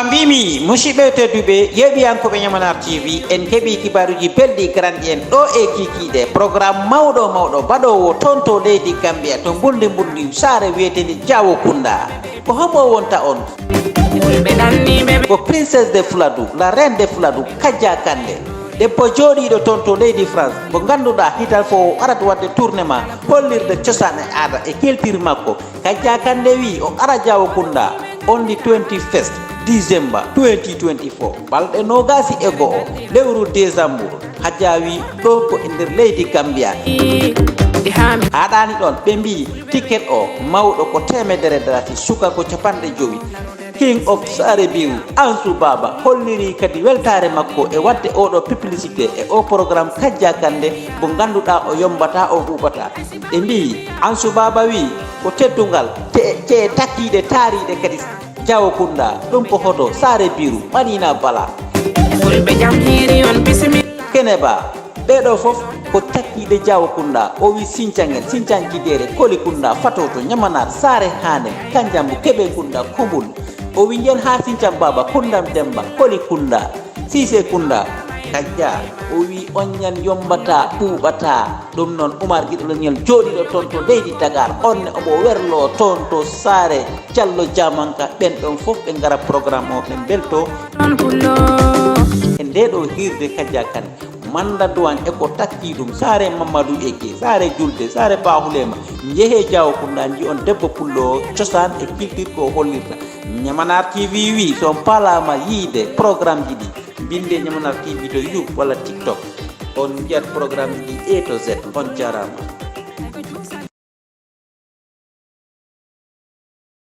Mbimi musidɓe tedduɓe yeɓiyankoɓe Ñamana TV en heeɓi kibaruji belɗi grandi en ɗo e kikiɗe programme mawɗo baɗowo toon to leydi Gambia to buldi saare wiyetede Jawo Kunda ko homo wonta on ko princesse de Fuladu la reine de Fuladu Kaja Kande debbo jooɗiɗo toon to leydi France mo ganduɗa hital fo arata wadde tournement hollirde cosaan e aada e keltiri makko. Kaja Kande wi o ara Jawo Kunda on the 21st December 2024 balɗe nogasi e go'o lewru décembre ha jawi ɗo ko e nder leydi Gambia. haɗani ɗon ɓe mbi ticket o mawɗo ko $100 suka ko 50. King of Sare Biu Ansou Baba holliri kadi weltare makko e wadde oɗo publicité e o programme Kaja Kande mo ganduɗa o yombata o ɓuɓata. ɓe mbi Ansou Baba wi ko teddungal te takkiɗe taariɗe kadi Jawo Kunda ɗum ko hoto Sare Biru Madina Bala kene ba ɓeɗo fof ko takkiɗe Jawo Kunda o wi Sintiangel Sintiang Kidere Koli Kunda Fatoto Ñamanar Sare Hanem Kanjambu Keɓe Kunda Kumbul o wi yen ha Sintiang Baba Kundam Demba Koli Kunda Sise Kunda Kaja o wi on ñan yombata ɓuɓata. ɗum noon Oumar Guiɗo ñel jooɗiɗo toon to leydi Dakar onne omo werlo toon to Sare Diallo Diamanka ɓen ɗon fof ɓe ngara programme o ɓe belto e ndeɗo hirde Kaja Kane manda duwan eko takki ɗum Sare Mamadou Eke Sare Julde Sare Bahulema jeehe Jawo Kunda ji on debbo pullo cosaan e culture ko hollirta. Ñamana TV wi son palama yiide programme ji ɗi binde Ñamana TV to YouTube walla TikTok on jiyat programme ji A to Z on jarama.